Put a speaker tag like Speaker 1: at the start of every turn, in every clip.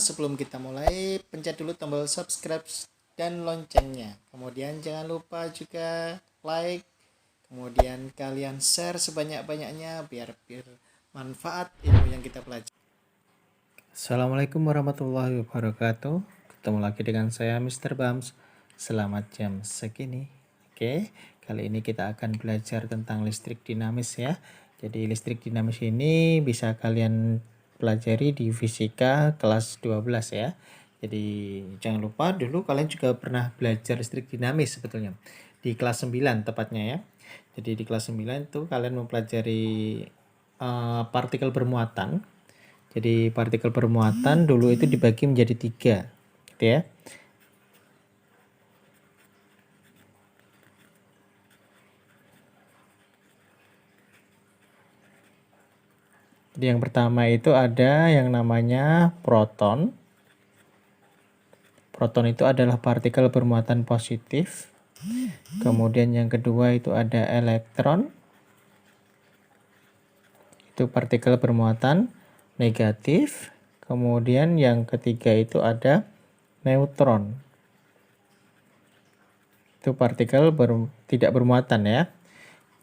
Speaker 1: sebelum kita mulai, pencet dulu tombol subscribe dan loncengnya. Kemudian jangan lupa juga like, kemudian kalian share sebanyak-banyaknya biar manfaat ilmu yang kita pelajari. Assalamualaikum warahmatullahi wabarakatuh. Ketemu lagi dengan saya Mr. Bams. Selamat jam segini. Oke, kali ini kita akan belajar tentang listrik dinamis ya. Jadi listrik dinamis ini bisa kalian pelajari di fisika kelas 12 ya. Jadi jangan lupa dulu kalian juga pernah belajar listrik dinamis sebetulnya. Di kelas 9 tepatnya ya. Jadi di kelas 9 itu kalian mempelajari partikel bermuatan. Jadi partikel bermuatan dulu itu dibagi menjadi 3, gitu ya. Jadi yang pertama itu ada yang namanya proton. Proton itu adalah partikel bermuatan positif. Kemudian yang kedua itu ada elektron. Itu partikel bermuatan negatif. Kemudian yang ketiga itu ada neutron. Itu partikel tidak bermuatan ya.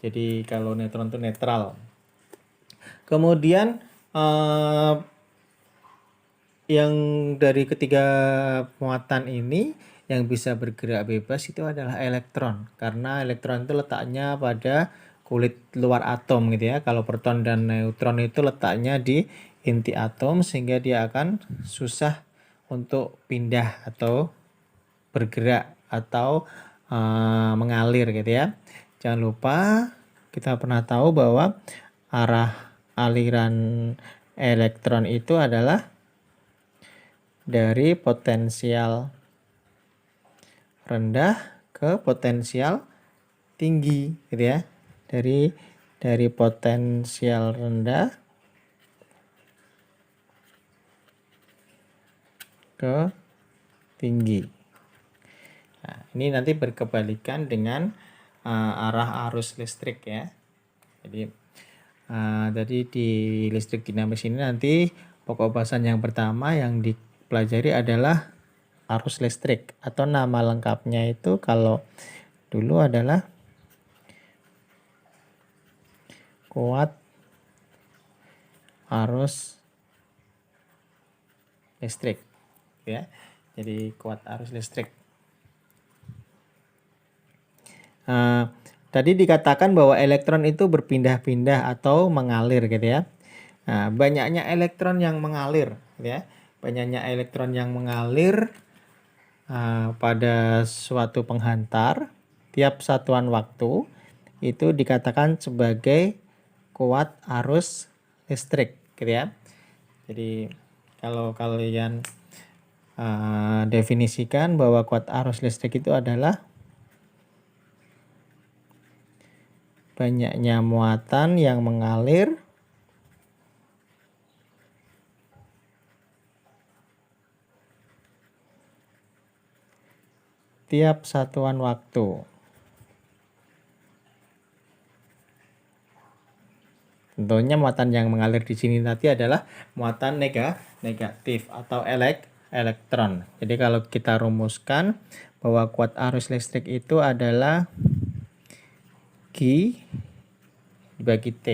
Speaker 1: Jadi kalau neutron itu netral. Kemudian yang dari ketiga muatan ini yang bisa bergerak bebas itu adalah elektron. Karena elektron itu letaknya pada kulit luar atom gitu ya. Kalau proton dan neutron itu letaknya di inti atom sehingga dia akan susah untuk pindah atau bergerak atau mengalir gitu ya. Jangan lupa kita pernah tahu bahwa arah aliran elektron itu adalah dari potensial rendah ke potensial tinggi gitu ya. Dari potensial rendah ke tinggi. Nah, ini nanti berkebalikan dengan arah arus listrik ya. Jadi di listrik dinamis ini nanti pokok bahasan yang pertama yang dipelajari adalah arus listrik, atau nama lengkapnya itu kalau dulu adalah kuat arus listrik ya. Jadi kuat arus listrik. Tadi dikatakan bahwa elektron itu berpindah-pindah atau mengalir gitu ya. Nah, banyaknya elektron yang mengalir gitu ya. Banyaknya elektron yang mengalir pada suatu penghantar tiap satuan waktu itu dikatakan sebagai kuat arus listrik gitu ya. Jadi kalau kalian definisikan bahwa kuat arus listrik itu adalah banyaknya muatan yang mengalir tiap satuan waktu. Tentunya muatan yang mengalir di sini nanti adalah muatan negatif atau elektron. Jadi kalau kita rumuskan bahwa kuat arus listrik itu adalah Q dibagi T.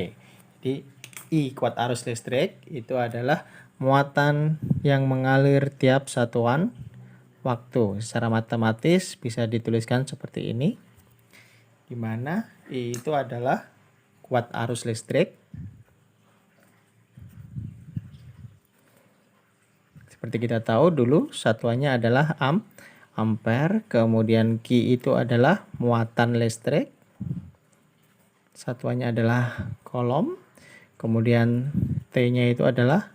Speaker 1: Jadi I kuat arus listrik itu adalah muatan yang mengalir tiap satuan waktu. Secara matematis bisa dituliskan seperti ini, di mana I itu adalah kuat arus listrik. Seperti kita tahu dulu satuannya adalah ampere, kemudian Q itu adalah muatan listrik. Satuannya adalah kolom, kemudian T-nya itu adalah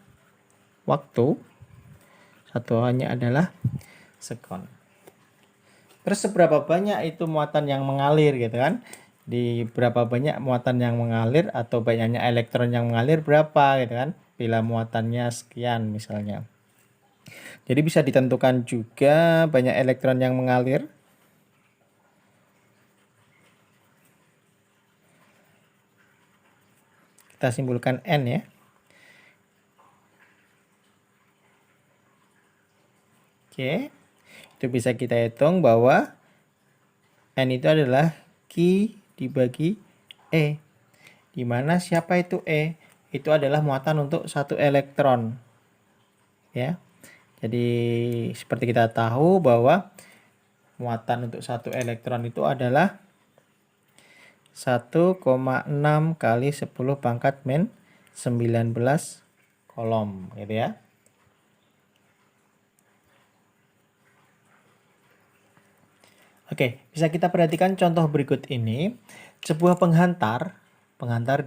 Speaker 1: waktu. Satuannya adalah sekon. Terus seberapa banyak itu muatan yang mengalir gitu kan? Di berapa banyak muatan yang mengalir atau banyaknya elektron yang mengalir berapa gitu kan? Bila muatannya sekian misalnya. Jadi bisa ditentukan juga banyak elektron yang mengalir. Kita simpulkan N ya. Oke, itu bisa kita hitung bahwa N itu adalah Q dibagi E. Di mana siapa itu E? Itu adalah muatan untuk satu elektron. Ya. Jadi seperti kita tahu bahwa muatan untuk satu elektron itu adalah 1,6 kali 10 pangkat min 19 kolom gitu ya. Oke, bisa kita perhatikan contoh berikut ini. Sebuah penghantar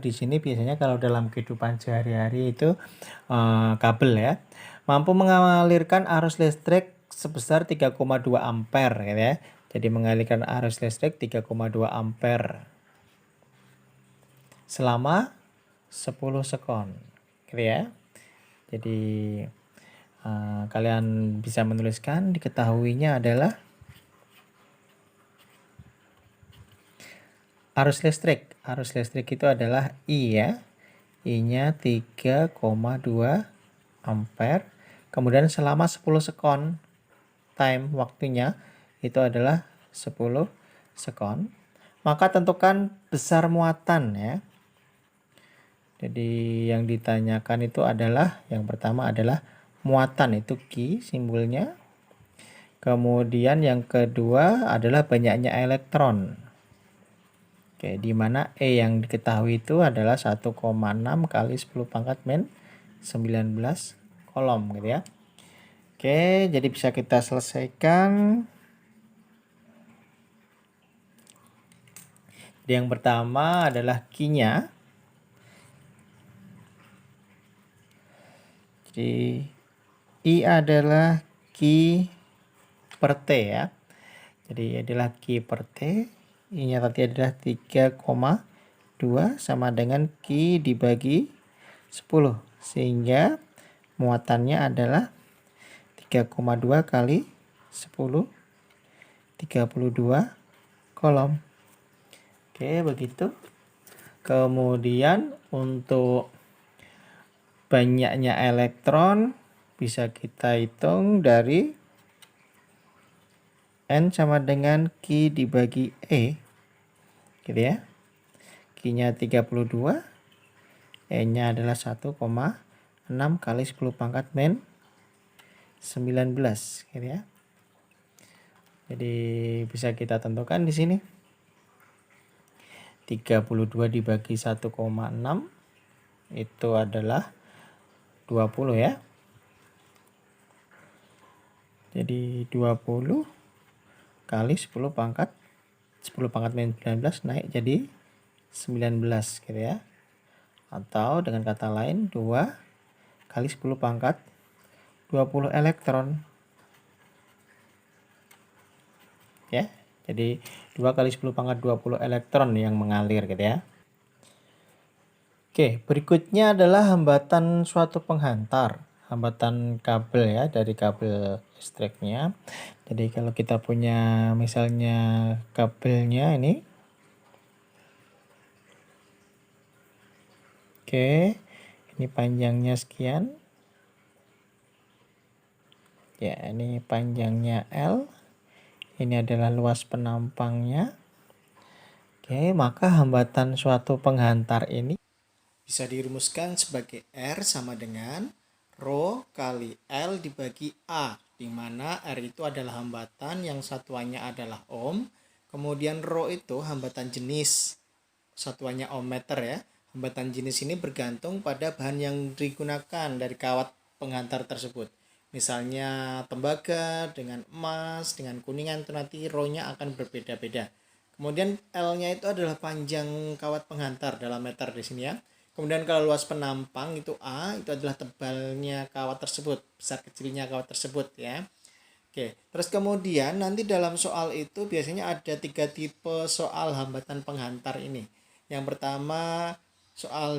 Speaker 1: di sini biasanya kalau dalam kehidupan sehari-hari itu kabel ya, mampu mengalirkan arus listrik sebesar 3,2 ampere gitu ya. Jadi mengalirkan arus listrik 3,2 ampere selama 10 sekon gitu ya. Jadi kalian bisa menuliskan, diketahuinya adalah arus listrik. Arus listrik itu adalah I ya. I-nya 3,2 ampere. Kemudian selama 10 sekon time waktunya itu adalah 10 sekon. Maka tentukan besar muatan ya. Jadi yang ditanyakan itu adalah yang pertama adalah muatan, itu Q simbolnya. Kemudian yang kedua adalah banyaknya elektron. Oke, di mana E yang diketahui itu adalah 1,6 kali 10 pangkat min 19 kolom gitu ya. Oke, jadi bisa kita selesaikan. Jadi yang pertama adalah Q-nya. Jadi I adalah Q per T ya. Jadi adalah Q per T. I-nya tadi adalah 3,2 sama dengan Q dibagi 10. Sehingga muatannya adalah 3,2 kali 10, 32 kolom. Oke, begitu. Kemudian untuk banyaknya elektron bisa kita hitung dari N sama dengan Q dibagi E. Gitu ya. Q-nya 32, E-nya adalah 1,6 kali 10 pangkat min 19 gitu ya. Jadi bisa kita tentukan di sini. 32 dibagi 1,6 itu adalah 20 ya. Jadi 20 kali 10 pangkat min 19 naik jadi 19 gitu ya. Atau dengan kata lain 2 kali 10 pangkat 20 elektron. Ya. Jadi 2 kali 10 pangkat 20 elektron yang mengalir gitu ya. Oke, berikutnya adalah hambatan suatu penghantar. Hambatan kabel ya, dari kabel listriknya. Jadi kalau kita punya misalnya kabelnya ini. Oke, ini panjangnya sekian. Ya, ini panjangnya L. Ini adalah luas penampangnya. Oke, maka hambatan suatu penghantar ini bisa dirumuskan sebagai R sama dengan Rho kali L dibagi A, di mana R itu adalah hambatan yang satuannya adalah ohm, kemudian Rho itu hambatan jenis, satuannya ohm meter ya. Hambatan jenis ini bergantung pada bahan yang digunakan dari kawat penghantar tersebut. Misalnya tembaga dengan emas, dengan kuningan itu nanti Rho-nya akan berbeda-beda. Kemudian L-nya itu adalah panjang kawat penghantar dalam meter di sini ya. Kemudian kalau luas penampang itu A, itu adalah tebalnya kawat tersebut, besar kecilnya kawat tersebut ya. Oke, terus kemudian nanti dalam soal itu biasanya ada 3 tipe soal hambatan penghantar ini. Yang pertama soal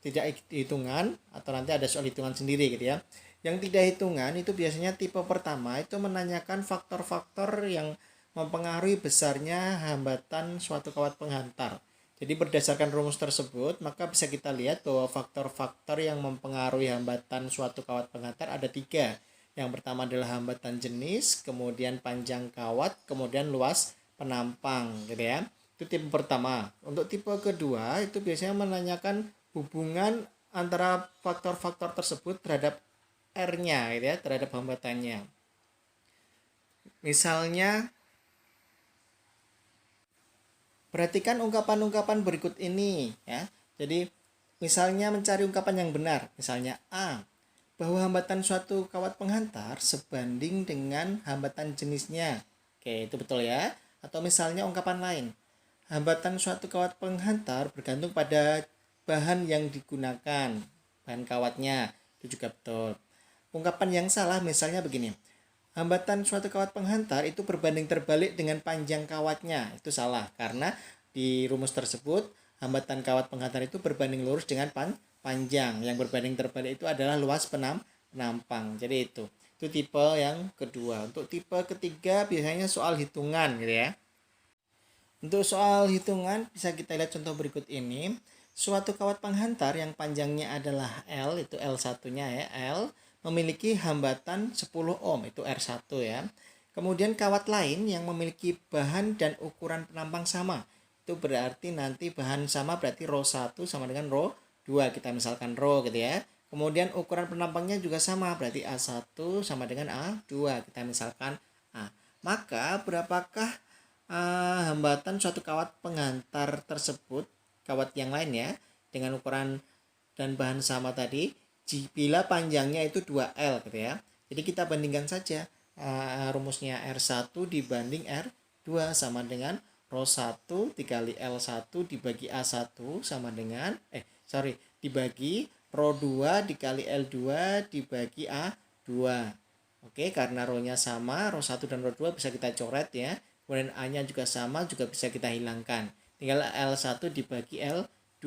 Speaker 1: tidak hitungan atau nanti ada soal hitungan sendiri gitu ya. Yang tidak hitungan itu biasanya tipe pertama itu menanyakan faktor-faktor yang mempengaruhi besarnya hambatan suatu kawat penghantar. Jadi berdasarkan rumus tersebut, maka bisa kita lihat bahwa faktor-faktor yang mempengaruhi hambatan suatu kawat penghantar ada 3. Yang pertama adalah hambatan jenis, kemudian panjang kawat, kemudian luas penampang gitu ya. Itu tipe pertama. Untuk tipe kedua itu biasanya menanyakan hubungan antara faktor-faktor tersebut terhadap R-nya gitu ya, terhadap hambatannya. Misalnya, perhatikan ungkapan-ungkapan berikut ini ya. Jadi, misalnya mencari ungkapan yang benar. Misalnya A, bahwa hambatan suatu kawat penghantar sebanding dengan hambatan jenisnya. Oke, itu betul ya. Atau misalnya ungkapan lain. Hambatan suatu kawat penghantar bergantung pada bahan yang digunakan, bahan kawatnya. Itu juga betul. Ungkapan yang salah misalnya begini. Hambatan suatu kawat penghantar itu berbanding terbalik dengan panjang kawatnya. Itu salah karena di rumus tersebut hambatan kawat penghantar itu berbanding lurus dengan panjang. Yang berbanding terbalik itu adalah luas penampang. Jadi itu tipe yang kedua. Untuk tipe ketiga biasanya soal hitungan gitu ya. Untuk soal hitungan bisa kita lihat contoh berikut ini. Suatu kawat penghantar yang panjangnya adalah L, itu L1-nya ya, L, memiliki hambatan 10 ohm, itu R1 ya. Kemudian kawat lain yang memiliki bahan dan ukuran penampang sama. Itu berarti nanti bahan sama berarti ρ 1 sama dengan ρ 2. Kita misalkan ρ gitu ya. Kemudian ukuran penampangnya juga sama, berarti A1 sama dengan A2. Kita misalkan A. Maka berapakah hambatan suatu kawat penghantar tersebut, kawat yang lain ya, dengan ukuran dan bahan sama tadi, bila panjangnya itu 2L gitu ya. Jadi kita bandingkan saja rumusnya R1 dibanding R2 sama dengan ρ 1 dikali L1 dibagi A1 sama dengan dibagi ρ 2 dikali L2 dibagi A2. Oke, karena ρ-nya sama, ρ 1 dan ρ 2 bisa kita coret ya. Kemudian A-nya juga sama, juga bisa kita hilangkan. Tinggal L1 dibagi L2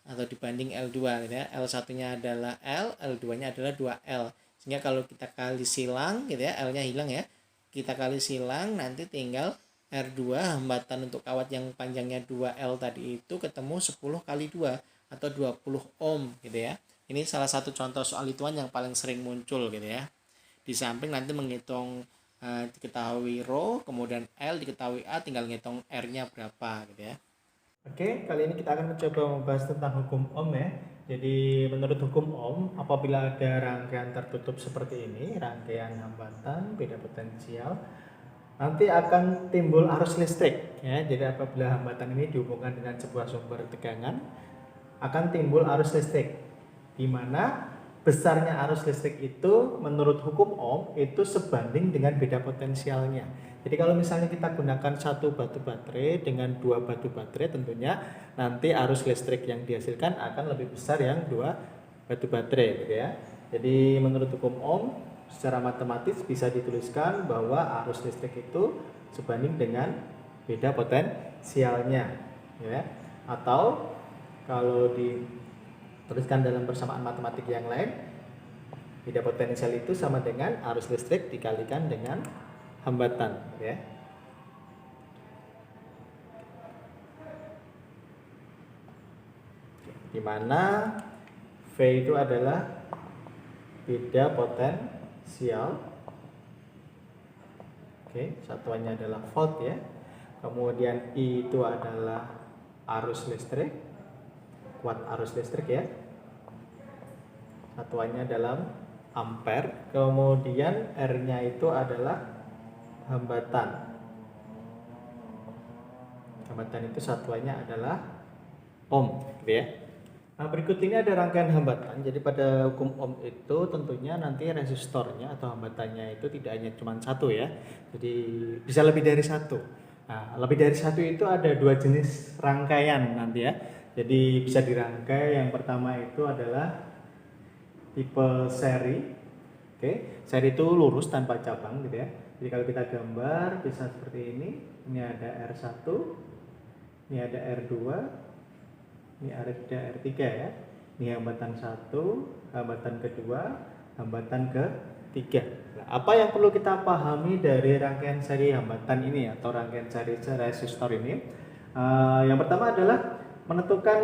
Speaker 1: atau dibanding L2 gitu ya. L1-nya adalah L, L2-nya adalah 2L. Sehingga kalau kita kali silang gitu ya, L-nya hilang ya. Kita kali silang nanti tinggal R2, hambatan untuk kawat yang panjangnya 2L tadi itu ketemu 10 kali 2 atau 20 ohm gitu ya. Ini salah satu contoh soal hitungan yang paling sering muncul gitu ya. Di samping nanti menghitung diketahui ρ, kemudian L diketahui A, tinggal ngitung R-nya berapa gitu ya. Oke, kali ini kita akan mencoba membahas tentang hukum Ohm ya. Jadi menurut hukum Ohm, apabila ada rangkaian tertutup seperti ini, rangkaian hambatan beda potensial, nanti akan timbul arus listrik ya. Jadi apabila hambatan ini dihubungkan dengan sebuah sumber tegangan, akan timbul arus listrik, di mana besarnya arus listrik itu menurut hukum Ohm itu sebanding dengan beda potensialnya. Jadi kalau misalnya kita gunakan satu batu baterai dengan dua batu baterai, tentunya nanti arus listrik yang dihasilkan akan lebih besar yang dua batu baterai gitu ya. Jadi menurut hukum Ohm secara matematis bisa dituliskan bahwa arus listrik itu sebanding dengan beda potensialnya ya. Atau kalau dituliskan dalam persamaan matematik yang lain, beda potensial itu sama dengan arus listrik dikalikan dengan hambatan ya. Di mana V itu adalah beda potensial. Oke, satuannya adalah volt ya. Kemudian I itu adalah arus listrik, kuat arus listrik ya. Satuannya dalam ampere. Kemudian R-nya itu adalah hambatan. Hambatan itu satuannya adalah ohm gitu ya. Nah, berikut ini ada rangkaian hambatan. Jadi pada hukum Ohm itu tentunya nanti resistornya atau hambatannya itu tidak hanya cuma satu ya. Jadi bisa lebih dari satu. Nah, lebih dari satu itu ada dua jenis rangkaian nanti ya. Jadi bisa dirangkai, yang pertama itu adalah tipe seri. Oke, seri itu lurus tanpa cabang gitu ya. Jadi kalau kita gambar bisa seperti ini. Ini ada R1, ini ada R2, ini ada R3 ya. Ini hambatan 1, hambatan kedua, hambatan ketiga. Nah, apa yang perlu kita pahami dari rangkaian seri hambatan ini atau rangkaian seri resistor ini? Yang pertama adalah menentukan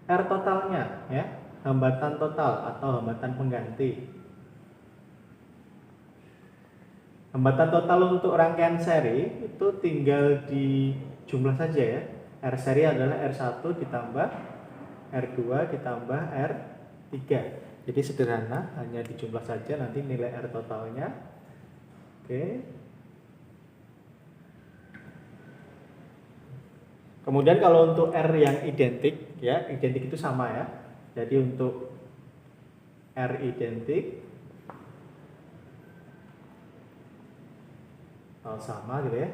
Speaker 1: R totalnya ya, hambatan total atau hambatan pengganti. Hambatan total untuk rangkaian seri itu tinggal di jumlah saja ya. R seri adalah R1 ditambah R2 ditambah R3. Jadi sederhana, hanya dijumlah saja nanti nilai R totalnya. Oke. Kemudian kalau untuk R yang identik ya, identik itu sama ya. Jadi untuk R identik sama gitu ya.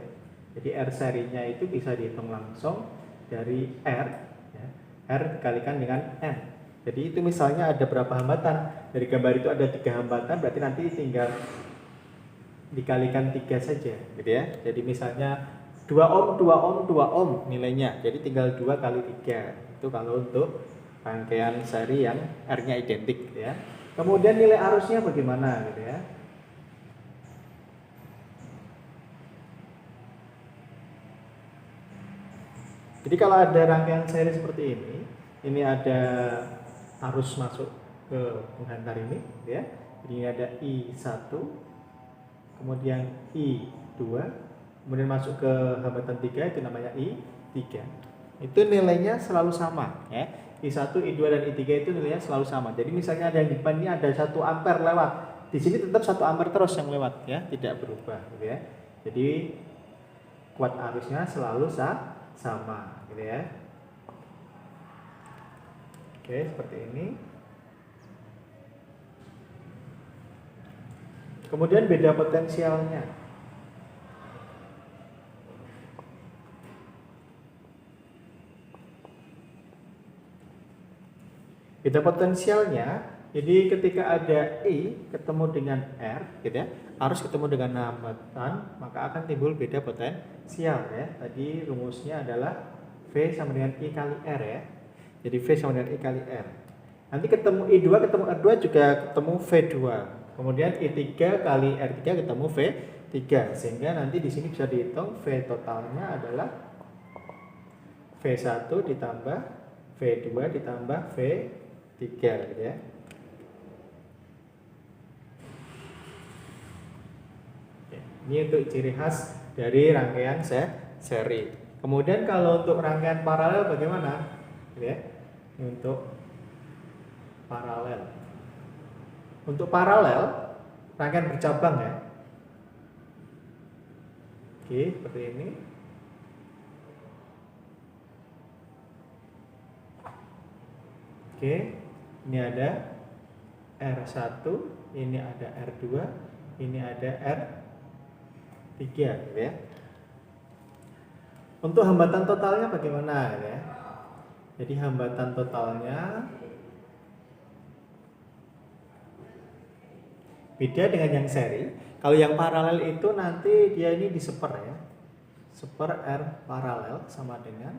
Speaker 1: Jadi R serinya itu bisa dihitung langsung dari R ya. R dikalikan dengan N. Jadi itu misalnya ada berapa hambatan? Dari gambar itu ada 3 hambatan, berarti nanti tinggal dikalikan 3 saja gitu ya. Jadi misalnya 2 ohm, 2 ohm, 2 ohm nilainya. Jadi tinggal 2 kali 3. Itu kalau untuk rangkaian seri yang R-nya identik gitu ya. Kemudian nilai arusnya bagaimana gitu ya. Jadi kalau ada rangkaian seri seperti ini ada arus masuk ke penghantar ini ya. Jadi ini ada I1, kemudian I2, kemudian masuk ke hambatan 3 itu namanya I3. Itu nilainya selalu sama ya. I1, I2 dan I3 itu nilainya selalu sama. Jadi misalnya ada yang di depan ini ada 1 ampere lewat. Di sini tetap 1 ampere terus yang lewat ya, tidak berubah gitu ya. Jadi kuat arusnya selalu sama gitu ya. Oke, seperti ini. Kemudian beda potensialnya. Beda potensialnya, jadi ketika ada I ketemu dengan R gitu ya, arus ketemu dengan hambatan, maka akan timbul beda potensial ya. Tadi rumusnya adalah V sama dengan I kali R ya. Jadi V sama dengan I kali R. Nanti ketemu I2 ketemu R2 juga ketemu V2. Kemudian I3 kali R3 ketemu V3. Sehingga nanti di sini bisa dihitung V totalnya adalah V1 ditambah V2 ditambah V3 gitu ya. Oke, ini untuk ciri khas dari rangkaian seri. Kemudian kalau untuk rangkaian paralel bagaimana? Gitu ya. Untuk paralel. Untuk paralel rangkaian bercabang ya. Oke, seperti ini. Oke, ini ada R1, ini ada R2, ini ada R3 gitu ya. Untuk hambatan totalnya bagaimana gitu ya? Jadi hambatan totalnya beda dengan yang seri. Kalau yang paralel itu nanti dia ini diseper ya. Seper R paralel sama dengan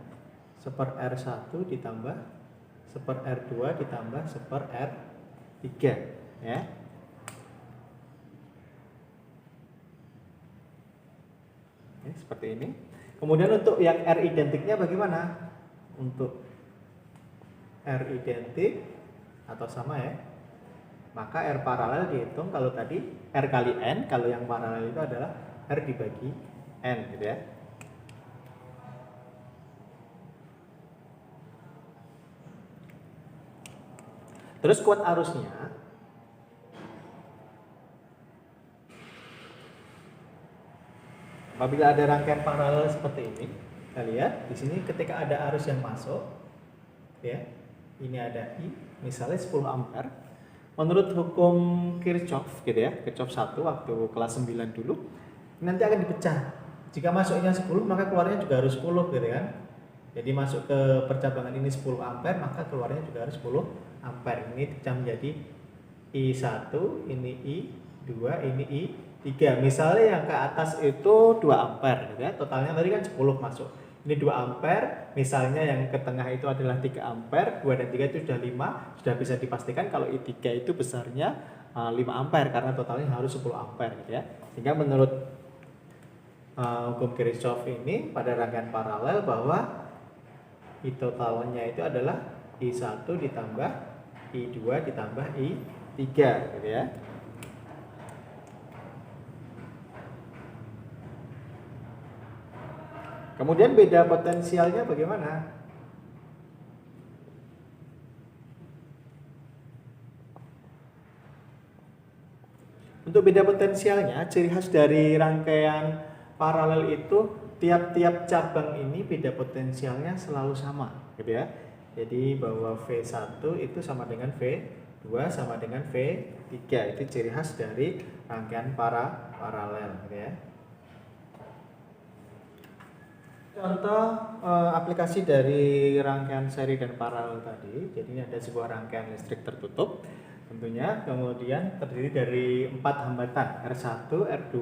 Speaker 1: seper R1 ditambah seper R2 ditambah seper R3 ya. Oke, seperti ini. Kemudian untuk yang R identiknya bagaimana? Untuk R identik atau sama ya, maka R paralel dihitung kalau tadi R kali N, kalau yang paralel itu adalah R dibagi N gitu ya. Terus kuat arusnya apabila ada rangkaian paralel seperti ini, kita lihat di sini ketika ada arus yang masuk ya. Ini ada I, misalnya 10 ampere. Menurut hukum Kirchhoff gitu ya, Kirchhoff 1 waktu kelas 9 dulu, nanti akan dipecah. Jika masuknya 10, maka keluarnya juga harus 10 gitu kan. Jadi masuk ke percabangan ini 10 ampere, maka keluarnya juga harus 10 ampere. Ini dipecah menjadi I1, ini I2, ini I3. Misalnya yang ke atas itu 2 ampere gitu ya. Totalnya tadi kan 10 masuk. Ini 2 ampere, misalnya yang ke tengah itu adalah 3 ampere, 2 dan 3 itu sudah 5, sudah bisa dipastikan kalau I3 itu besarnya 5 ampere karena totalnya harus 10 ampere gitu ya. Sehingga menurut hukum Kirchhoff ini pada rangkaian paralel bahwa I totalnya itu adalah I1 ditambah I2 ditambah I3 gitu ya. Kemudian beda potensialnya bagaimana? Untuk beda potensialnya, ciri khas dari rangkaian paralel itu tiap-tiap cabang ini beda potensialnya selalu sama, gitu ya. Jadi bahwa V1 itu sama dengan V2 sama dengan V3. Itu ciri khas dari rangkaian paralel, gitu ya. Contoh aplikasi dari rangkaian seri dan paralel tadi. Jadi ini ada sebuah rangkaian listrik tertutup tentunya, kemudian terdiri dari 4 hambatan, R1, R2,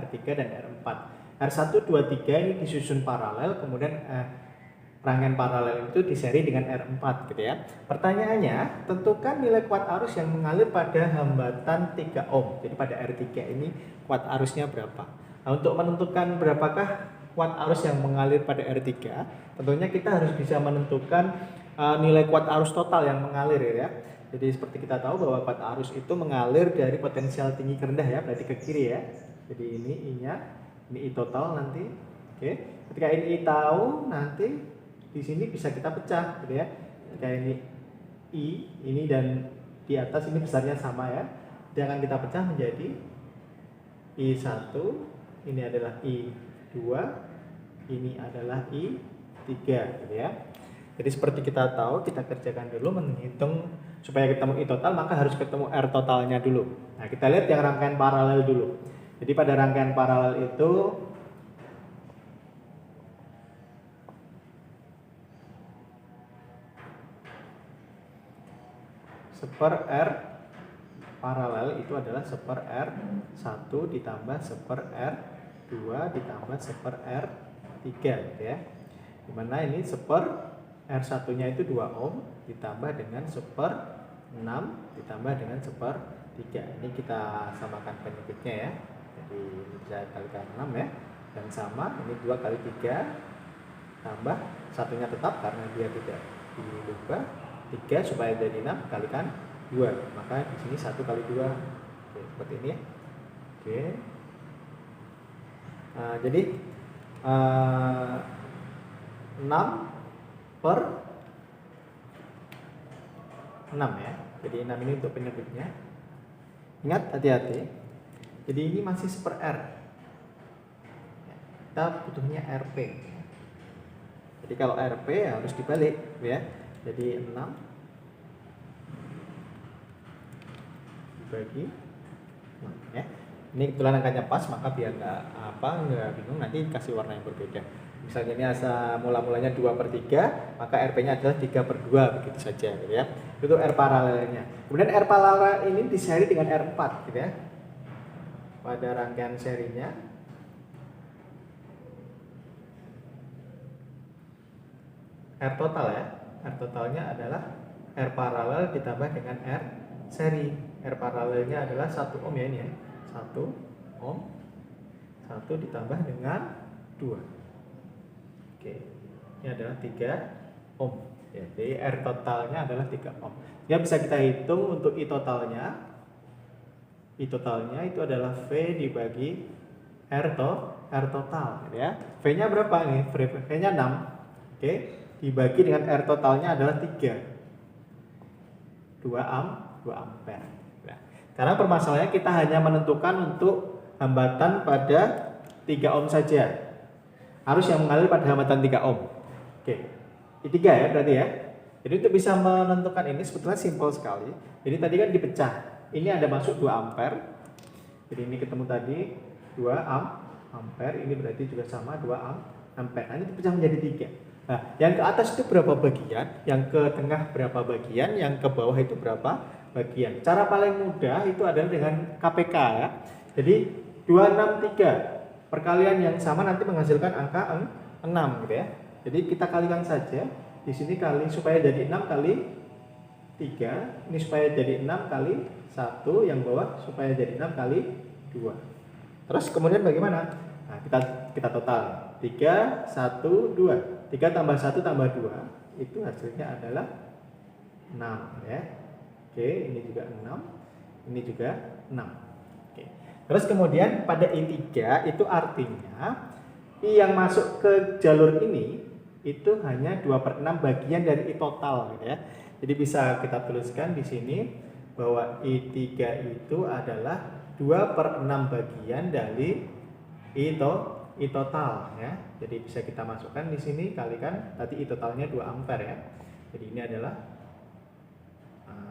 Speaker 1: R3, dan R4. R1, 2, 3 ini disusun paralel, kemudian rangkaian paralel itu diseri dengan R4, gitu ya. Pertanyaannya, tentukan nilai kuat arus yang mengalir pada hambatan 3 ohm. Jadi pada R3 ini kuat arusnya berapa? Nah, untuk menentukan berapakah kuat arus yang mengalir pada R3, tentunya kita harus bisa menentukan nilai kuat arus total yang mengalir, ya. Jadi seperti kita tahu bahwa kuat arus itu mengalir dari potensial tinggi ke rendah, ya, berarti ke kiri, ya. Jadi ini I-nya, ini I total nanti. Oke. Ketika ini I tahu, nanti di sini bisa kita pecah, gitu ya. Ketika ini I, ini dan di atas ini besarnya sama, ya. Jadi akan kita pecah menjadi I1, ini adalah I2, ini adalah I3, gitu ya. Jadi seperti kita tahu, kita kerjakan dulu menghitung supaya ketemu I total, maka harus ketemu R totalnya dulu. Nah, kita lihat yang rangkaian paralel dulu. Jadi pada rangkaian paralel itu seper R paralel itu adalah seper R1 ditambah seper R2 ditambah seper R3, gitu ya. Dimana ini seper R1 nya itu 2 ohm ditambah dengan seper 6 ditambah dengan seper 3. Ini kita samakan penyebutnya, ya. Jadi ini bisa kalikan 6, ya. Dan sama, ini 2 kali 3 tambah satunya tetap karena dia tidak dirubah, 3 supaya jadi 6 kalikan 2. Maka di sini 1 kali 2. Oke, seperti ini, ya. Oke. Nah, jadi 6 per 6, ya. Jadi 6 ini untuk penyebutnya. Ingat, hati-hati. Jadi ini masih seper R. Kita butuhnya RP. Jadi kalau RP harus dibalik, ya. Jadi 6 dibagi 6, ya. Ini kebetulan angkanya pas, maka biar nggak bingung, nanti kasih warna yang berbeda. Misalnya ini mula-mulanya 2/3, maka RP-nya adalah 3/2, begitu saja, gitu ya. Itu R paralelnya. Kemudian R paralel ini diseri dengan R4, gitu ya. Pada rangkaian serinya R total, ya. R totalnya adalah R paralel ditambah dengan R seri. R paralelnya adalah 1 ohm, ya, ini, ya. 1 ohm. 1 ditambah dengan 2. Oke, ini adalah 3 ohm. Ya, jadi R totalnya adalah 3 ohm. Ya, bisa kita hitung untuk I totalnya. I totalnya itu adalah V dibagi R total, gitu ya. V-nya berapa nih? V-nya 6. Oke, dibagi dengan R totalnya adalah 3. 2 ampere. Nah, karena permasalahannya kita hanya menentukan untuk hambatan pada 3 ohm saja. Arus yang mengalir pada hambatan 3 ohm. Oke. I3, ya, berarti, ya. Jadi untuk bisa menentukan ini sebetulnya simpel sekali. Jadi tadi kan dipecah. Ini ada masuk 2 ampere. Jadi ini ketemu tadi 2 ampere. Ini berarti juga sama 2 ampere. Nah, ini dipecah menjadi 3. Nah, yang ke atas itu berapa bagian? Yang ke tengah berapa bagian? Yang ke bawah itu berapa bagian? Cara paling mudah itu adalah dengan KPK, ya. Jadi 263. Perkalian yang sama nanti menghasilkan angka 6, gitu ya. Jadi kita kalikan saja. Di sini kali supaya jadi 6 kali 3. Ini supaya jadi 6 kali 1. Yang bawah supaya jadi 6 kali 2. Terus kemudian bagaimana? Nah, kita total. 3, 1, 2. 3 tambah 1 tambah 2. Itu hasilnya adalah 6, ya. Oke, ini juga 6. Ini juga 6. Terus kemudian pada I3 itu artinya I yang masuk ke jalur ini itu hanya 2/6 bagian dari I total gitu ya. Jadi bisa kita tuliskan di sini bahwa I3 itu adalah 2/6 bagian dari I total ya. Jadi bisa kita masukkan di sini, kalikan tadi I totalnya 2 ampere ya. Jadi ini adalah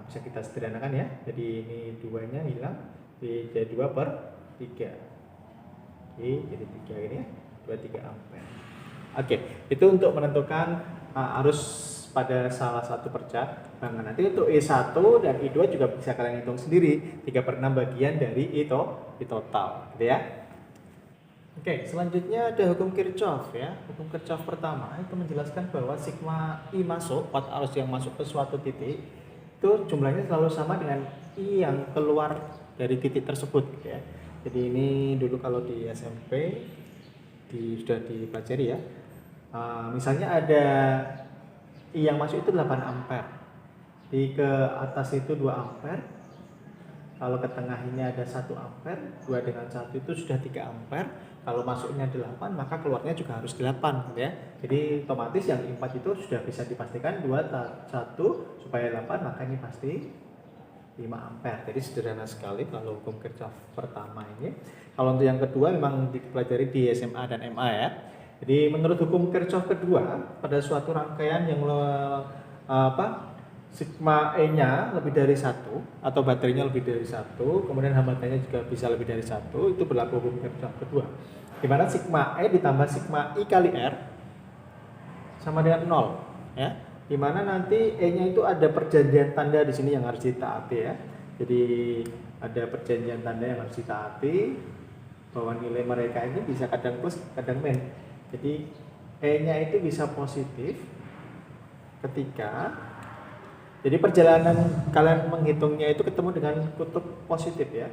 Speaker 1: bisa kita sederhanakan ya. Jadi ini 2-nya hilang, jadi 2/3. Oke, jadi 3 ini ya, 23 ampere. Oke, itu untuk menentukan arus pada salah satu percabangan. Nanti untuk I1 dan I2 juga bisa kalian hitung sendiri, 3/6 bagian dari I total gitu ya. Oke, selanjutnya ada hukum Kirchhoff ya. Hukum Kirchhoff pertama itu menjelaskan bahwa sigma I masuk, kuat arus yang masuk ke suatu titik itu jumlahnya selalu sama dengan I yang keluar dari titik tersebut gitu ya. Jadi ini dulu kalau di SMP sudah dipelajari ya. Misalnya ada I yang masuk itu 8 ampere. Di ke atas itu 2 ampere. Kalau ke tengah ini ada 1 ampere, 2 dengan 1 itu sudah 3 ampere. Kalau masuknya 8, maka keluarnya juga harus 8 gitu ya. Jadi otomatis yang 4 itu sudah bisa dipastikan 2 1 supaya 8, maka ini pasti 5 ampere. Jadi sederhana sekali kalau hukum Kirchhoff pertama ini. Kalau untuk yang kedua memang dipelajari di SMA dan MA ya. Jadi menurut hukum Kirchhoff kedua, pada suatu rangkaian yang sigma E-nya lebih dari 1 atau baterainya lebih dari 1, kemudian hambatannya juga bisa lebih dari 1, itu berlaku hukum Kirchhoff kedua. Di mana sigma E ditambah sigma I kali R sama dengan 0 ya. Di mana nanti E-nya itu ada perjanjian tanda di sini yang harus ditaati ya. Jadi ada perjanjian tanda yang harus ditaati bahwa nilai mereka ini bisa kadang plus, kadang min. Jadi E-nya itu bisa positif ketika, jadi perjalanan kalian menghitungnya itu ketemu dengan kutub positif ya.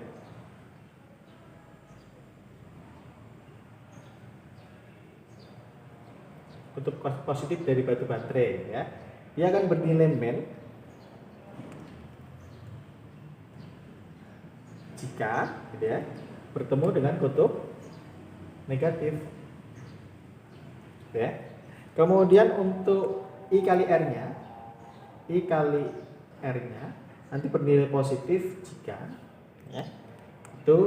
Speaker 1: Kutub positif dari batu baterai ya. Dia akan bernilai min jika gitu ya, bertemu dengan kutub negatif. Ya. Kemudian untuk I kali R-nya nanti bernilai positif jika ya, itu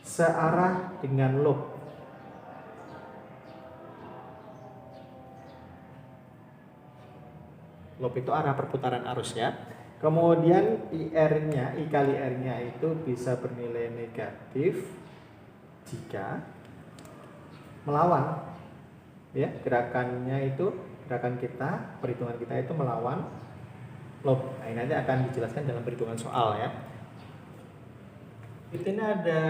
Speaker 1: searah dengan loop. Loop itu arah perputaran arus ya. Kemudian I kali R-nya itu bisa bernilai negatif jika melawan ya, gerakannya itu, gerakan kita, perhitungan kita itu melawan loop. Nah, ini nanti akan dijelaskan dalam perhitungan soal ya. Ini ada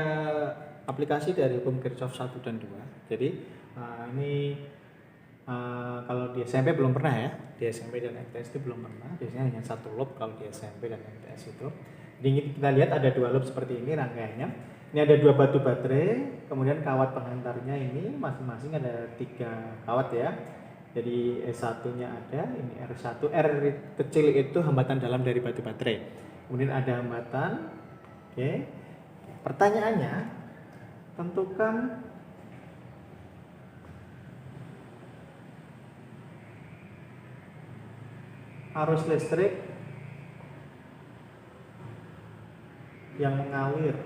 Speaker 1: aplikasi dari hukum Kirchhoff 1 dan 2. Jadi ini kalau di SMP belum pernah ya. Di SMP dan MTS itu belum pernah. Biasanya hanya 1 loop kalau di SMP dan MTS itu. Jadi kita lihat ada 2 loop seperti ini rangkaiannya. Ini ada 2 batu baterai, kemudian kawat penghantarnya ini masing-masing ada 3 kawat ya. Jadi E1-nya ada, ini R1, R kecil itu hambatan dalam dari batu baterai. Kemudian ada hambatan. Oke. Pertanyaannya, tentukan arus listrik yang mengalir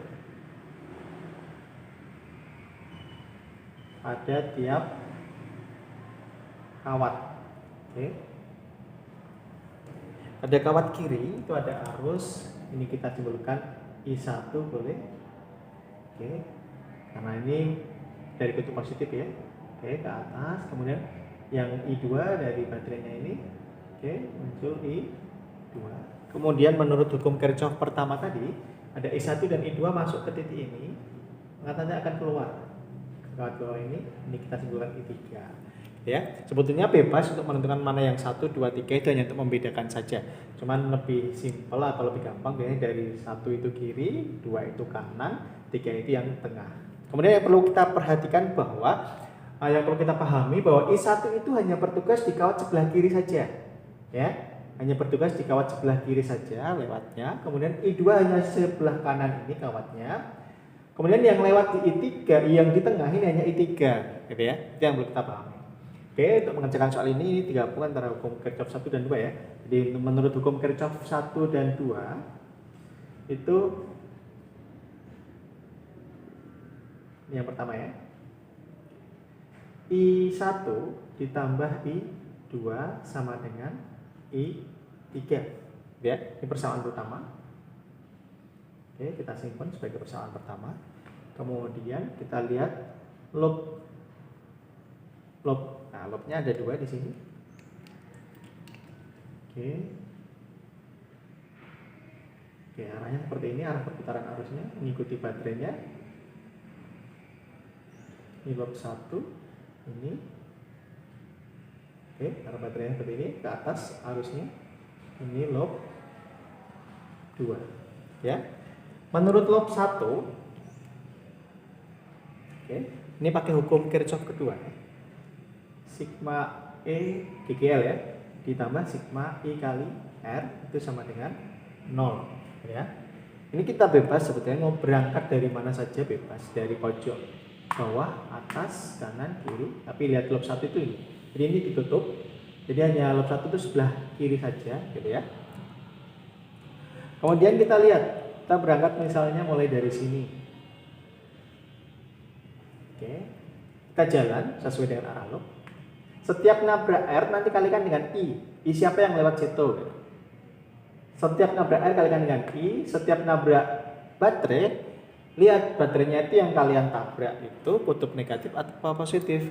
Speaker 1: pada tiap kawat. Oke. Pada kawat kiri itu ada arus, ini kita simpulkan I1 boleh. Oke. Karena ini dari kutub positif ya. Oke, ke atas. Kemudian yang I2 dari baterainya ini, oke, muncul I2. Kemudian menurut hukum Kirchhoff pertama tadi, ada I1 dan I2 masuk ke titik ini, maka nanti akan keluar. Kawat bawah ini kita simpulkan I3. Ya, sebetulnya bebas untuk menentukan mana yang 1, 2, 3 itu hanya untuk membedakan saja. Cuman lebih simpel atau lebih gampang biasanya dari 1 itu kiri, 2 itu kanan, 3 itu yang tengah. Kemudian yang perlu kita perhatikan bahwa yang perlu kita pahami bahwa I1 itu hanya bertugas di kawat sebelah kiri saja. Ya, hanya bertugas di kawat sebelah kiri saja lewatnya. Kemudian I2 hanya sebelah kanan ini kawatnya. Kemudian yang lewat di I3, yang di tengah ini hanya I3, gitu ya. Itu yang perlu kita pahami. Oke, untuk mengerjakan soal ini digabung antara hukum Kirchhoff 1 dan 2 ya. Jadi menurut hukum Kirchhoff 1 dan 2 itu ini yang pertama ya. I1 ditambah I2 sama dengan I3. Ya, ini persamaan pertama. Oke, kita simpan sebagai persamaan pertama. Kemudian kita lihat lob. Nah, lobnya ada 2 di sini. Oke, arahnya seperti ini, arah perputaran arusnya mengikuti baterainya. Ini lob 1, ini. Oke, arah baterainya seperti ini, ke atas arusnya. Ini lob 2. Ya. Menurut lob 1, oke, ini pakai hukum Kirchhoff kedua ya. Sigma E GGL ya, ditambah sigma I kali R itu sama dengan 0 ya. Ini kita bebas sebetulnya mau berangkat dari mana saja bebas, dari pojok bawah, atas, kanan, kiri. Tapi lihat lob 1 itu ini. Jadi ini ditutup. Jadi hanya lob 1 itu sebelah kiri saja gitu ya. Kemudian kita lihat, kita berangkat misalnya mulai dari sini. Oke. Kita jalan sesuai dengan arah lob. Setiap nabrak R nanti kalikan dengan I. I siapa yang lewat situ? Setiap nabrak R kalikan dengan I. Setiap nabrak baterai, lihat baterainya itu yang kalian tabrak itu kutub negatif atau positif.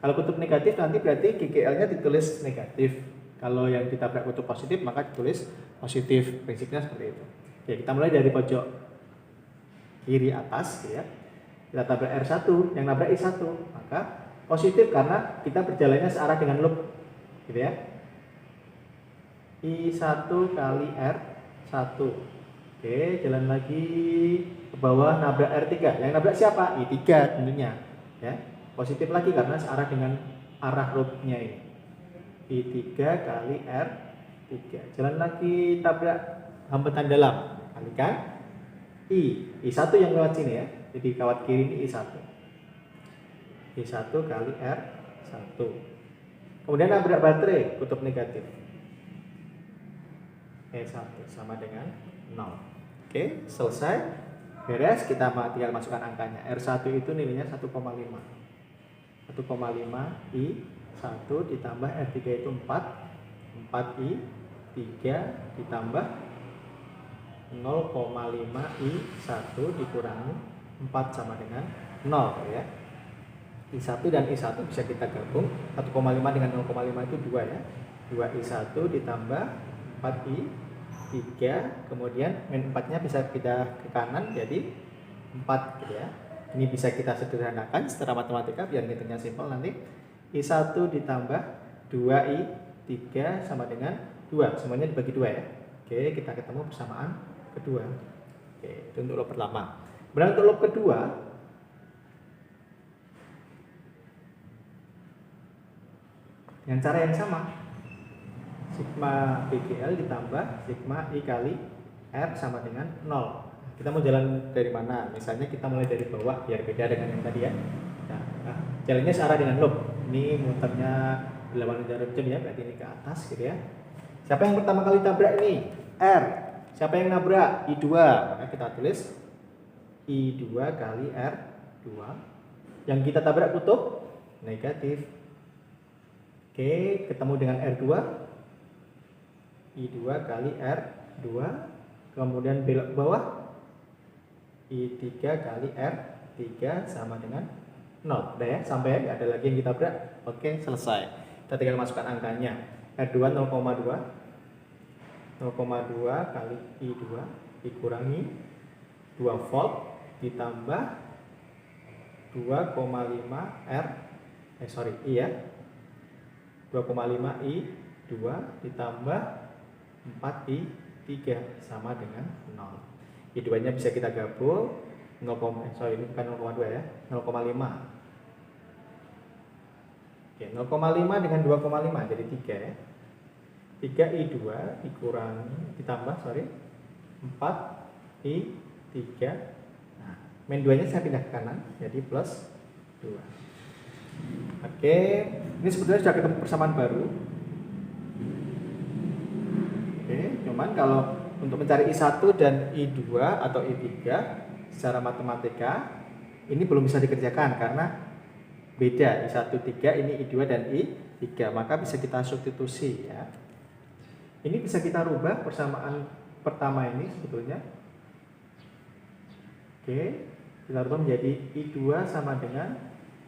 Speaker 1: Kalau kutub negatif nanti berarti GGL-nya ditulis negatif. Kalau yang ditabrak kutub positif maka ditulis positif. Prinsipnya seperti itu. Oke, kita mulai dari pojok kiri atas ya. Kita tabrak R1, yang nabrak I1, maka positif karena kita berjalannya searah dengan loop gitu ya. I1 kali R1. Oke, jalan lagi ke bawah nabrak R3. Yang nabrak siapa? I3 tentunya ya. Positif lagi karena searah dengan arah loopnya ini. I3 kali R3. Jalan lagi tabrak hambatan dalam. Kalikan I1 yang lewat sini ya. Jadi kawat kiri ini I1. I1 kali R1. Kemudian nabrak baterai kutub negatif. E1 sama dengan 0. Oke, selesai. Beres, kita tinggal masukkan angkanya. R1 itu nilainya 1,5. 1,5 I1 ditambah R3 itu 4. 4 I3 ditambah 0,5 I1 dikurangi 4 sama dengan 0 ya. I1 dan I1 bisa kita gabung. 1,5 dengan 0,5 itu 2 ya. 2I1 ditambah 4I3, kemudian min 4 nya bisa kita ke kanan jadi 4 gitu ya. Ini bisa kita sederhanakan secara matematika biar ngitungnya simpel nanti. I1 ditambah 2I3 sama dengan 2. Semuanya dibagi 2 ya. Oke, kita ketemu persamaan kedua. Oke, itu untuk lob pertama. Kemudian untuk lob kedua, dengan cara yang sama, sigma PGL ditambah sigma I kali R sama dengan 0. Kita mau jalan dari mana? Misalnya kita mulai dari bawah biar beda dengan yang tadi ya. Nah, jalannya searah dengan lob. Ini muternya 8 jarum jam ya, berarti ini ke atas gitu ya. Siapa yang pertama kali tabrak ini? R. Siapa yang nabrak? I2. Maka kita tulis I2 kali R2. Yang kita tabrak kutub negatif. Oke, ketemu dengan R2. I2 kali R2. Kemudian belok ke bawah. I3 kali R3 sama dengan 0. Udah ya, sampai nggak ada lagi yang kita tabrak. Oke, selesai. Kita tinggal masukkan angkanya. R2 0,2. 0,2 kali I2 dikurangi 2 volt ditambah 2,5 R I ya. 2,5 I2 ditambah 4 I3 sama dengan 0. I2 nya bisa kita gabung ini bukan 0,2 ya, 0,5. Oke, 0,5 dengan 2,5 jadi 3 ya. 3I2 ditambah 4I3. Nah, Min 2 nya saya pindah ke kanan, jadi plus 2. Oke, ini sebetulnya sudah ketemu persamaan baru. Oke, cuman kalau untuk mencari I1 dan I2 atau I3 secara matematika ini belum bisa dikerjakan karena beda. I1 3, ini I2 dan I3, maka bisa kita substitusi ya. Ini bisa kita rubah persamaan pertama ini sebetulnya. Oke, kita rubah menjadi I2 sama dengan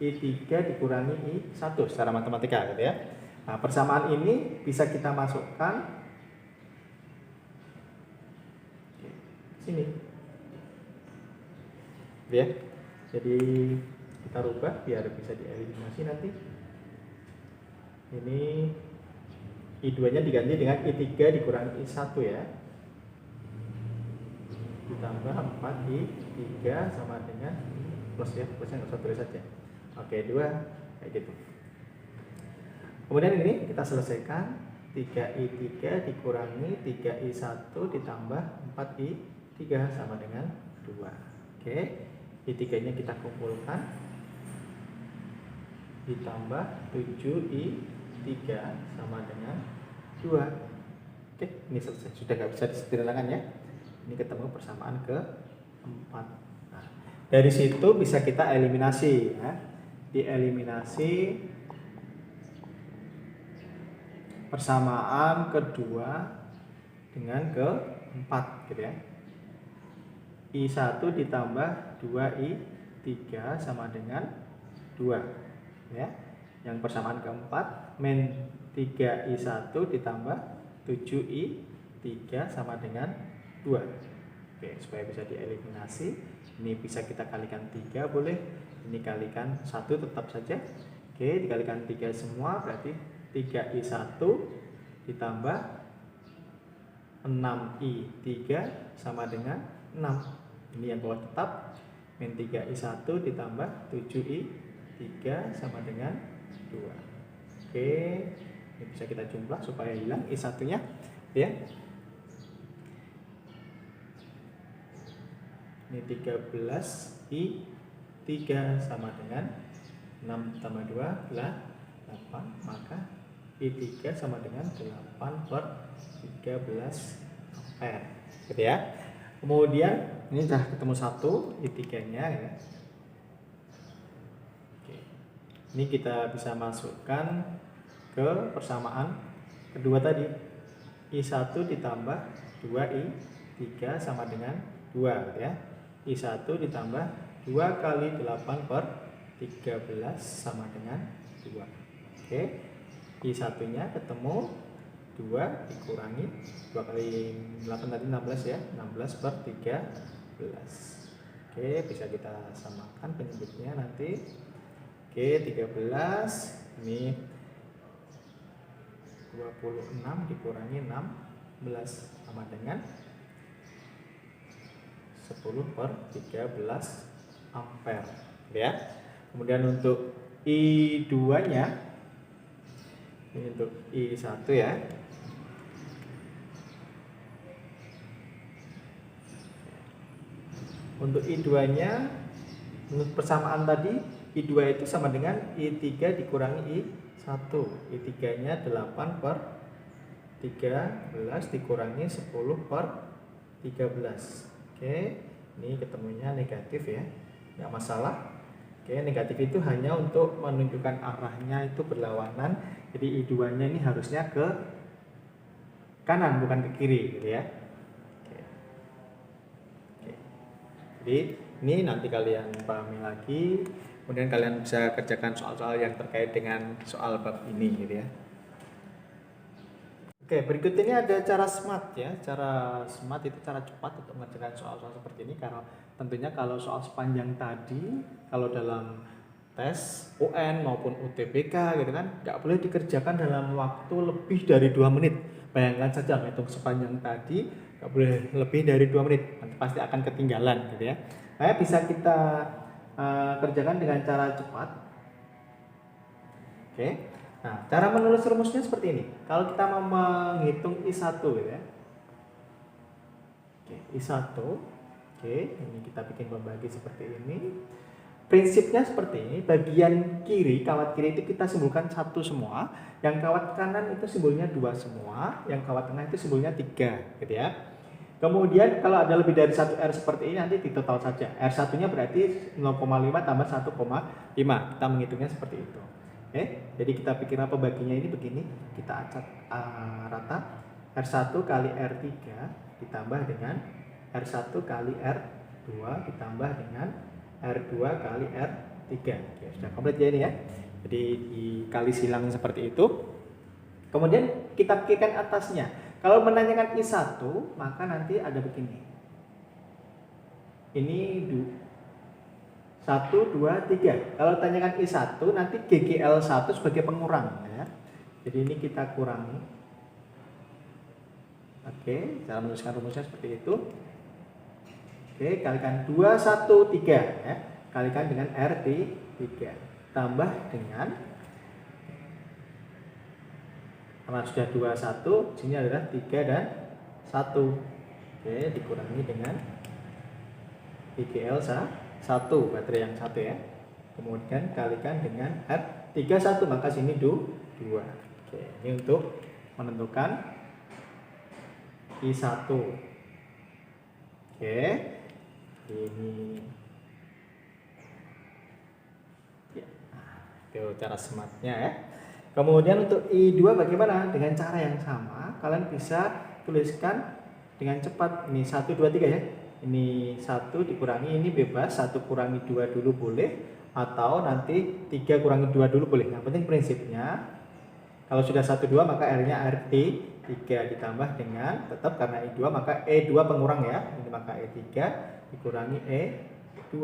Speaker 1: I3 dikurangi I1 secara matematika gitu ya. Nah, persamaan ini bisa kita masukkan sini. Ya. Jadi kita rubah biar bisa dieliminasi nanti. Ini I2-nya diganti dengan I3 dikurangi I1 ya. Ditambah 4I3 sama dengan plus ya, plusnya nggak usah tulis saja. Oke, 2 kayak gitu. Kemudian ini kita selesaikan. 3I3 dikurangi 3I1 ditambah 4I3 sama dengan 2. Oke, I3-nya kita kumpulkan ditambah 7I3 sama dengan 2. Oke, ini selesai. Sudah nggak bisa disederhanakan ya. Ini ketemu persamaan ke-4. Nah, dari situ bisa kita eliminasi ya. Dieliminasi persamaan kedua dengan ke-4 gitu ya. I1 ditambah 2I3 sama dengan 2 ya. Yang persamaan keempat min 3I1 ditambah 7I3 sama dengan 2. Oke, supaya bisa dieliminasi, ini bisa kita kalikan 3 boleh, ini kalikan 1 tetap saja. Oke, dikalikan 3 semua berarti 3I1 ditambah 6I3 sama dengan 6. Ini yang bawah tetap, min 3I1 ditambah 7I3 sama dengan 2. Oke, ini bisa kita jumlah supaya hilang I1-nya ya. Ini 13I3 sama dengan 6 tambah 2 adalah 8, maka I3 sama dengan 8 per 13 ampere gitu ya. Kemudian ini sudah ketemu 1 I3-nya ya. Oke. Ini kita bisa masukkan ke persamaan kedua tadi. I1 ditambah 2I3 sama dengan 2 ya. I1 ditambah 2 kali 8 per 13 sama dengan 2. Oke. I1-nya ketemu 2 dikurangi 2 kali 8 tadi 16 ya, 16 per 13. Oke, bisa kita samakan penyebutnya nanti. Oke, 13 ini 26 dikurangi 16 sama dengan 10 per 13 ampere ya. Kemudian untuk I2-nya ini untuk I1 ya. Untuk I2-nya menurut persamaan tadi I2 itu sama dengan I3 dikurangi I1. I3-nya 8 per 13 dikurangi 10 per 13. Oke, ini ketemunya negatif ya, nggak masalah. Oke, negatif itu hanya untuk menunjukkan arahnya itu berlawanan. Jadi I2-nya ini harusnya ke kanan bukan ke kiri gitu ya. Jadi ini nanti kalian pahami lagi, kemudian kalian bisa kerjakan soal-soal yang terkait dengan soal bab ini gitu ya. Oke, berikut ini ada cara SMART ya. Cara SMART itu cara cepat untuk mengerjakan soal-soal seperti ini, karena tentunya kalau soal sepanjang tadi, kalau dalam tes UN maupun UTBK gitu kan, nggak boleh dikerjakan dalam waktu lebih dari 2 menit. Bayangkan saja menghitung sepanjang tadi, nggak boleh lebih dari 2 menit, nanti pasti akan ketinggalan gitu ya. Nah, bisa kita kerjakan dengan cara cepat. Oke. Nah, cara menulis rumusnya seperti ini. Kalau kita mau menghitung I1 gitu ya. Oke, I1. Oke, Oke, ini kita bikin pembagi seperti ini. Prinsipnya seperti ini, bagian kiri, kawat kiri itu kita simbolkan 1 semua, yang kawat kanan itu simbolnya 2 semua, yang kawat tengah itu simbolnya 3, gitu ya. Kemudian kalau ada lebih dari 1 R seperti ini nanti ditotal saja. R1 nya berarti 0,5 tambah 1,5. Kita menghitungnya seperti itu. Oke, jadi kita pikir apa baginya ini begini, kita acak rata. R1 kali R3 ditambah dengan R1 kali R2 ditambah dengan R2 kali R3. Oke, sudah komplit ya ini ya. Jadi dikali silang seperti itu. Kemudian kita pikirkan atasnya. Kalau menanyakan I1, maka nanti ada begini. Ini 1, 2, 3. Kalau tanyakan I1, nanti GGL1 sebagai pengurang. Ya. Jadi ini kita kurangi. Oke, cara menuliskan rumusnya seperti itu. Oke, kalikan 2, 1, 3. Ya. Kalikan dengan R3. Tambah dengan, karena sudah 2, 1, sini adalah 3 dan 1. Oke, dikurangi dengan GGL 1, baterai yang 1 ya. Kemudian kalikan dengan R31, maka sini 2. Oke, ini untuk menentukan I1. Oke, ini ya, itu cara sematnya ya. Kemudian untuk I2 bagaimana? Dengan cara yang sama, kalian bisa tuliskan dengan cepat. Ini 1, 2, 3 ya. Ini 1 dikurangi, ini bebas. 1 kurangi 2 dulu boleh. Atau nanti 3 kurangi 2 dulu boleh. Yang penting prinsipnya, kalau sudah 1, 2 maka R-nya RT3 ditambah dengan, tetap karena I2 maka E2 pengurang ya. Ini maka E3 dikurangi E2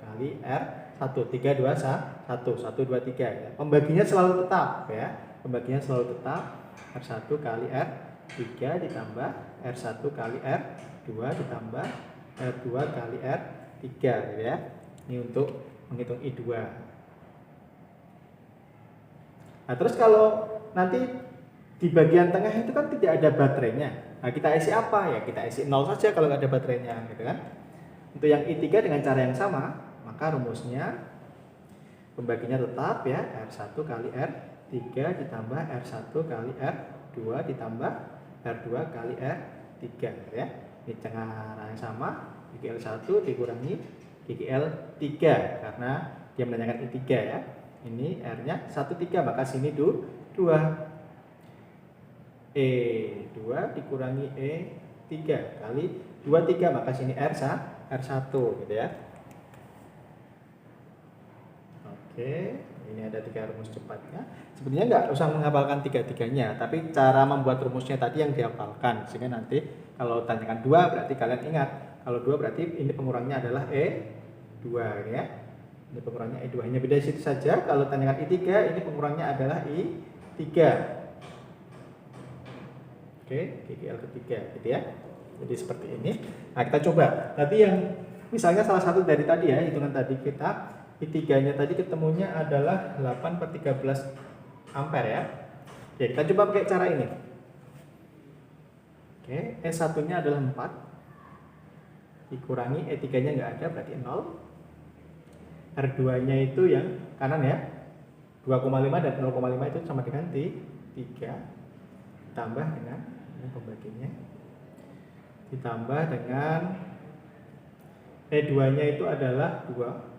Speaker 1: kali R1. 3, 2, 1, 1, 2, 3 ya. Pembaginya selalu tetap ya. Pembaginya selalu tetap. R1 kali R3 ditambah R1 kali R2 ditambah R2 kali R3 gitu ya. Ini untuk menghitung I2. Nah, terus kalau nanti di bagian tengah itu kan tidak ada baterainya. Nah, kita isi apa ya? Kita isi 0 saja kalau nggak ada baterainya gitu kan. Untuk yang I3 dengan cara yang sama, maka rumusnya pembaginya tetap ya, R1 kali R3 ditambah R1 kali R2 ditambah R2 kali R3 ya. Ini cara yang sama, GGL1 dikurangi GGL3 karena dia menanyakan I3 ya. Ini R-nya 1, 3, maka sini 2. E2 dikurangi E3 kali 2, 3, maka sini R1 gitu ya. Oke, ini ada 3 rumus cepatnya. Sebenarnya nggak usah menghafalkan 3-3-nya, tapi cara membuat rumusnya tadi yang dihafalkan. Sehingga nanti kalau tanyakan 2 berarti kalian ingat. Kalau 2 berarti ini pengurangnya adalah E2 ya. Ini pengurangnya E2, hanya beda situ saja. Kalau tanyakan I3, ini pengurangnya adalah I3. Oke, GGL ketiga gitu ya. Jadi seperti ini. Nah, kita coba. Tadi yang misalnya salah satu dari tadi ya, hitungan tadi kita I3-nya tadi ketemunya adalah 8/13 ampere ya. Oke, kita coba pakai cara ini. Oke, E1-nya adalah 4. Dikurangi E3-nya nggak ada, berarti 0. R2-nya itu yang kanan ya. 2,5 dan 0,5 itu sama dengan 3. Ditambah dengan, ini pembagiannya. Ditambah dengan E2-nya itu adalah 2.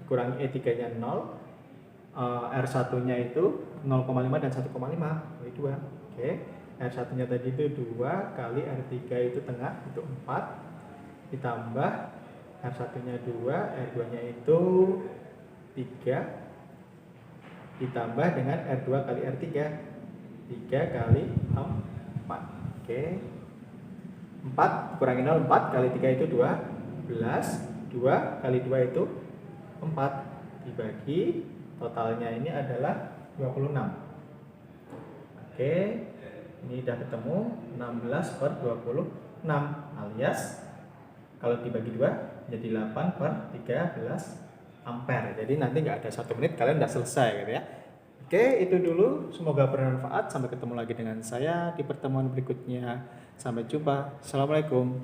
Speaker 1: Dikurangi E3-nya 0, R1-nya itu 0,5 dan 1,5, jadi 2. Oke, R1-nya tadi itu 2 kali R3 itu tengah, itu 4. Ditambah R1-nya 2, R2-nya itu 3. Ditambah dengan R2 kali R3, 3 kali 4. Oke, 4 kurangi 0, 4 kali 3 itu 12. 2 kali 2 itu 4, dibagi totalnya ini adalah 26. Oke, ini udah ketemu 16/26 alias kalau dibagi 2 jadi 8/13 ampere. Jadi nanti nggak ada 1 menit kalian udah selesai gitu ya. Oke, itu dulu, semoga bermanfaat. Sampai ketemu lagi dengan saya di pertemuan berikutnya. Sampai jumpa. Assalamualaikum.